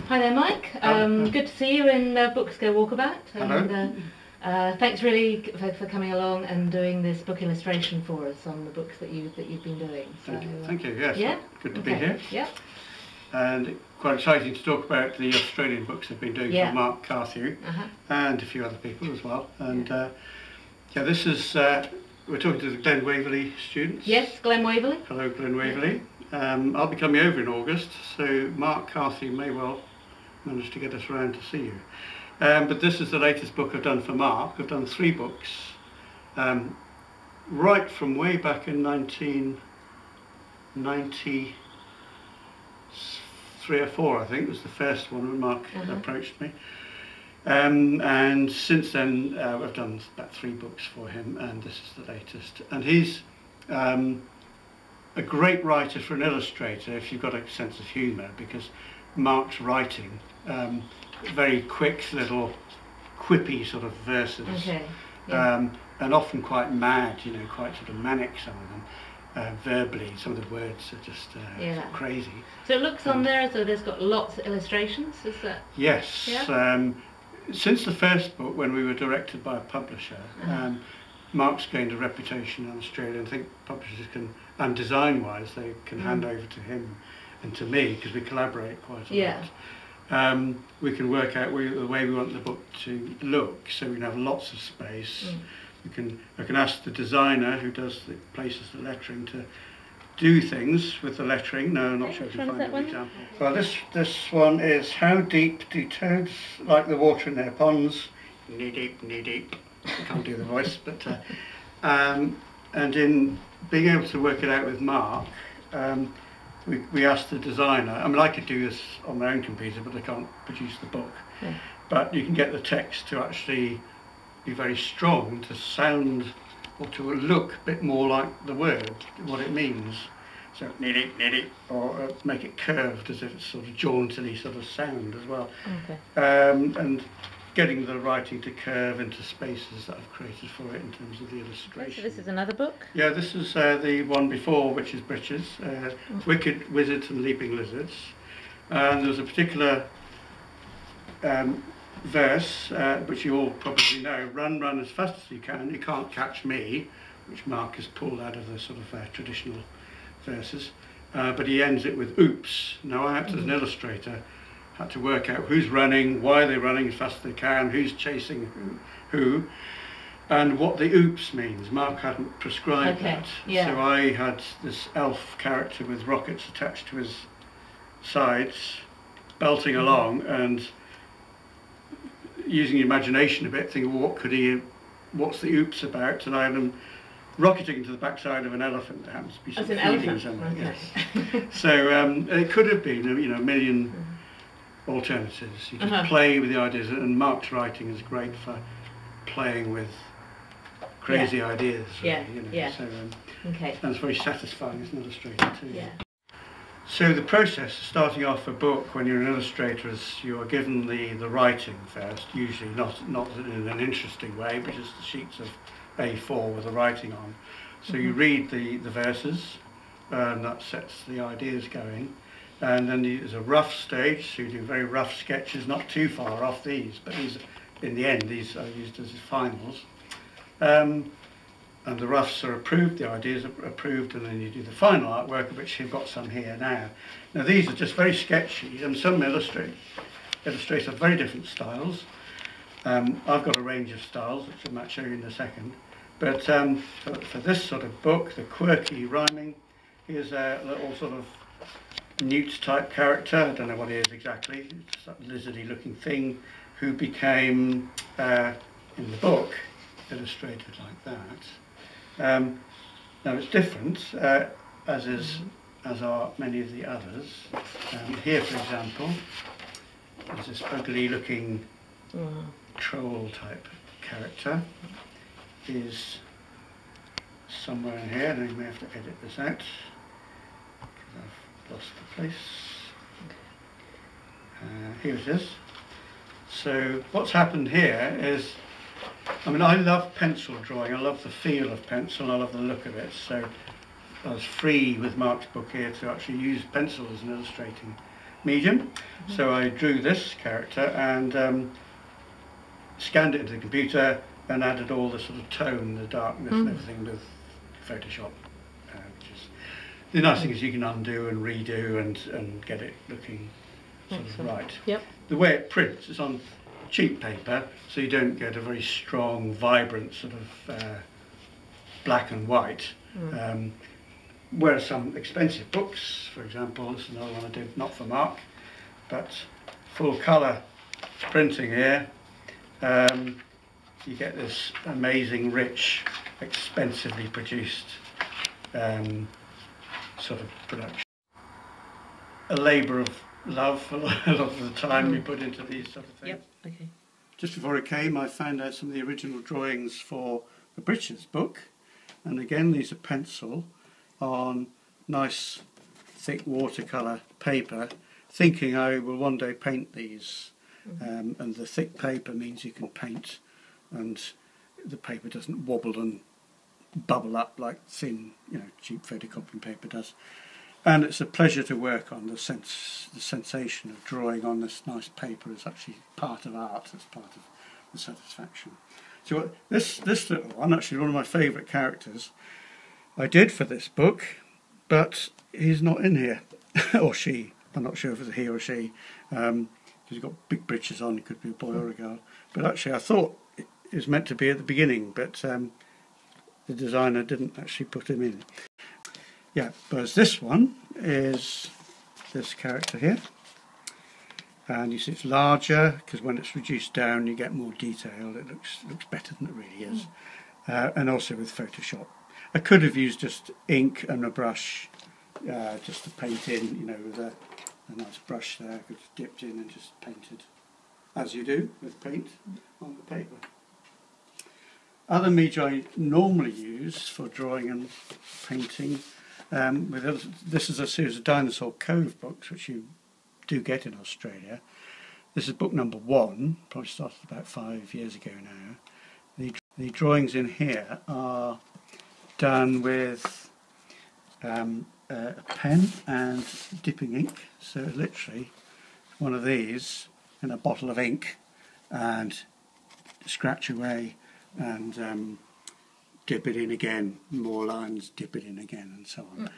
Hi there, Mike. Good to see you in Books Go Walkabout. Hello. And thanks really for coming along and doing this book illustration for us on the books that you've been doing. So, Thank you. Yes. Yeah. Good to be here. Yeah. And quite exciting to talk about the Australian books I've been doing for Mark Carthew and a few other people as well. And this is we're talking to the Glen Waverley students. Yes, Glen Waverley. Hello, Glen Waverley. I'll be coming over in August, so Mark Carthew may well manage to get us around to see you. But this is the latest book I've done for Mark. I've done 3 books, right from way back in 1993 or 4, I think, was the first one when Mark approached me. And since then I've done about 3 books for him, and this is the latest. And he's a great writer for an illustrator if you've got a sense of humour, because Mark's writing very quick little quippy sort of verses, and often quite mad, you know, quite sort of manic, some of them. Verbally, some of the words are just sort of crazy. So it looks on there as though there's got lots of illustrations, is that? Yes. Yeah? Since the first book, when we were directed by a publisher, Mark's gained a reputation in Australia, and I think publishers can, and design-wise, they can hand over to him and to me, because we collaborate quite a lot. We can work out the way we want the book to look, so we can have lots of space. I can ask the designer who places the lettering to do things with the lettering. No, I'm not sure if you can find an example. Well, this one is, how deep do toads like the water in their ponds? Knee deep, knee deep. I can't do the voice, but and in being able to work it out with Mark, we asked the designer. I mean, I could do this on my own computer, but I can't produce the book. But you can get the text to actually be very strong, to sound or to look a bit more like the word, what it means. So niddy, or make it curved as if it's sort of jauntily sort of sound as well. And getting the writing to curve into spaces that I've created for it in terms of the illustration. So this is another book? Yeah, this is the one before, which is Britches, Wicked Wizards and Leaping Lizards. And there's a particular verse, which you all probably know, run as fast as you can't catch me, which Mark has pulled out of the sort of traditional verses, but he ends it with oops. Now I have to, as an illustrator, had to work out who's running, why they're running as fast as they can, who's chasing who, and what the oops means. Mark hadn't prescribed that, so I had this elf character with rockets attached to his sides, belting along, and using imagination a bit, thinking, well, what's the oops about? And I had him rocketing to the backside of an elephant that happens to be feeding somewhere. Yes. So it could have been, you know, a million alternatives. You just play with the ideas, and Mark's writing is great for playing with crazy ideas. Really, you know. So, and it's very satisfying as an illustrator too. So the process of starting off a book when you're an illustrator is you are given the writing first, usually not in an interesting way, but just sheets of A4 with the writing on. So you read the verses, and that sets the ideas going. And then there's a rough stage, so you do very rough sketches, not too far off these, but these, in the end, these are used as finals. And the roughs are approved, the ideas are approved, and then you do the final artwork, of which you've got some here now. Now these are just very sketchy, and some illustrators have very different styles. I've got a range of styles, which I might show you in a second. But for this sort of book, the quirky rhyming, here's a little sort of newt type character. I don't know what he is exactly. It's that lizardy looking thing who became, in the book, illustrated like that. Now it's different, as are many of the others. Here, for example, there's this ugly looking troll type character. Is somewhere in here, and I may have to edit this out because I've lost the place. Here it is. So what's happened here is, I mean, I love pencil drawing. I love the feel of pencil. I love the look of it. So I was free with Mark's book here to actually use pencil as an illustrating medium. So I drew this character and scanned it into the computer and added all the sort of tone, the darkness and everything with Photoshop. Which is, the nice thing is you can undo and redo and get it looking sort of right. Yep. The way it prints is on cheap paper, so you don't get a very strong, vibrant sort of black and white. Whereas some expensive books, for example, this is another one I did, not for Mark, but full colour printing here, you get this amazing, rich, expensively produced sort of production. A labour of love a lot of the time we put into these sort of things. Yep. Okay. Just before I came, I found out some of the original drawings for the Britches book, and again these are pencil on nice thick watercolour paper, thinking I will one day paint these. And the thick paper means you can paint and the paper doesn't wobble and bubble up like thin, cheap photocopying paper does. And it's a pleasure to work on. The sensation of drawing on this nice paper is actually part of art. It's part of the satisfaction. So this little one, actually one of my favourite characters, I did for this book, but he's not in here, or she. I'm not sure if it's a he or she, because he's got big breeches on. It could be a boy or a girl. But actually, I thought it was meant to be at the beginning, but the designer didn't actually put him in. Yeah, whereas this one is this character here, and you see it's larger because when it's reduced down you get more detail. It looks better than it really is, and also with Photoshop. I could have used just ink and a brush just to paint in, with a nice brush there. I could have dipped in and just painted, as you do with paint on the paper. Other media I normally use for drawing and painting, this is a series of Dinosaur Cove books which you do get in Australia. This is book number 1, probably started about 5 years ago now. The drawings in here are done with a pen and dipping ink, so literally one of these in a bottle of ink and scratch away and dip it in again, more lines, dip it in again, and so on.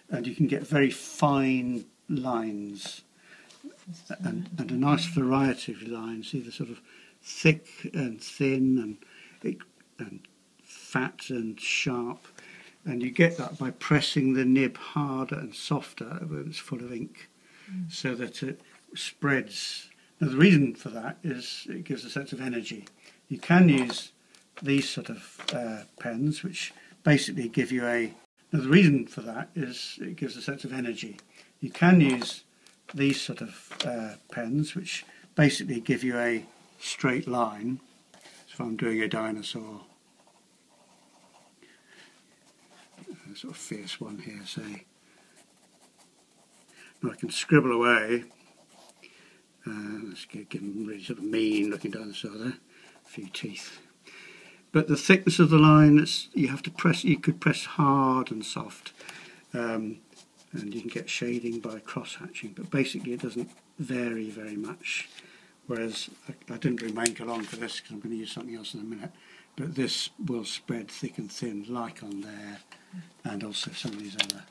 And you can get very fine lines and a nice variety of lines, either sort of thick and thin and fat and sharp. And you get that by pressing the nib harder and softer when it's full of ink, so that it spreads. Now the reason for that is it gives a sense of energy. You can use these sort of pens, which basically give you a... Now the reason for that is it gives a sense of energy. You can use these sort of pens, which basically give you a straight line. So if I'm doing a dinosaur, a sort of fierce one here, say, and I can scribble away. Let's give him a really sort of mean looking dinosaur there, a few teeth. But the thickness of the line, you have to press. You could press hard and soft, and you can get shading by cross-hatching. But basically, it doesn't vary very much. Whereas I didn't bring my ink along for this because I'm going to use something else in a minute. But this will spread thick and thin, like on there, and also some of these other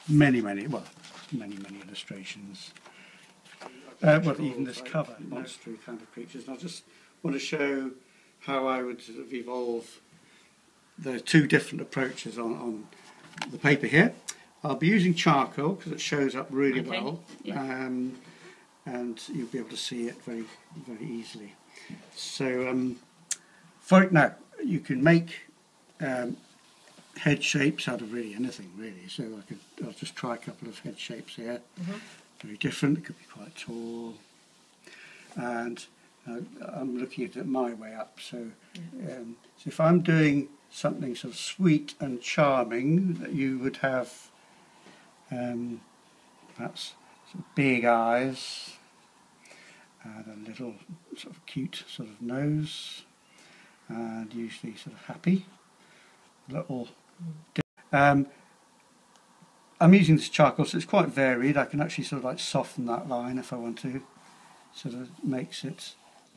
many illustrations. Well, even this cover, monster kind of creatures. And I just want to show how I would sort of evolve the two different approaches on the paper here. I'll be using charcoal because it shows up really well, and you'll be able to see it very, very easily. So, now you can make head shapes out of really anything, really. So I'll just try a couple of head shapes here. Very different. It could be quite tall, and I'm looking at it my way up. So, so if I'm doing something sort of sweet and charming, that you would have perhaps some big eyes and a little sort of cute sort of nose, and usually sort of happy little. I'm using this charcoal, so it's quite varied. I can actually sort of like soften that line if I want to. Sort of makes it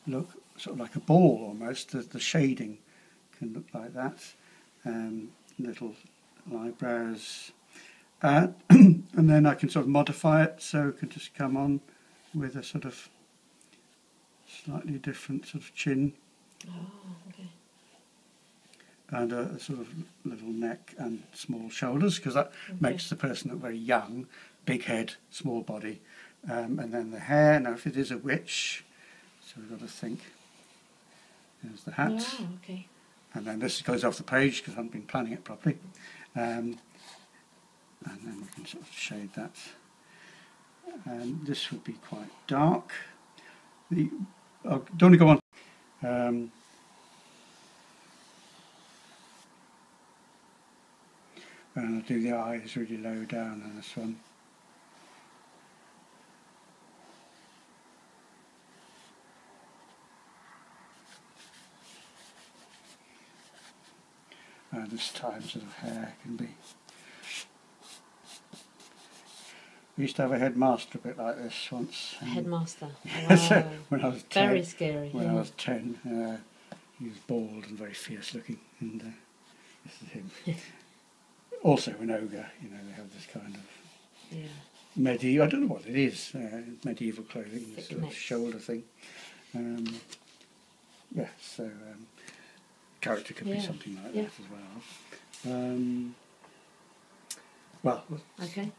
look sort of like a ball almost. The shading can look like that. Little eyebrows. And then I can sort of modify it, so it can just come on with a sort of slightly different sort of chin. Oh, okay. And a sort of little neck and small shoulders, because that makes the person look very young. Big head, small body. And then the hair. Now if it is a witch, so we've got to think. There's the hat. Oh, okay. And then this goes off the page because I haven't been planning it properly. And then we can sort of shade that. And this would be quite dark. I don't want to go on. And I'll do the eyes really low down on this one. And this time sort of hair can be. We used to have a headmaster a bit like this once. Headmaster. So Wow. when I was 10, Very scary. When I was 10, he was bald and very fierce looking, and this is him. Also an ogre, you know, they have this kind of medieval, I don't know what it is, medieval clothing, Thick sort of necks. shoulder thing. Yeah, so character could be something like that as well. Well, Okay.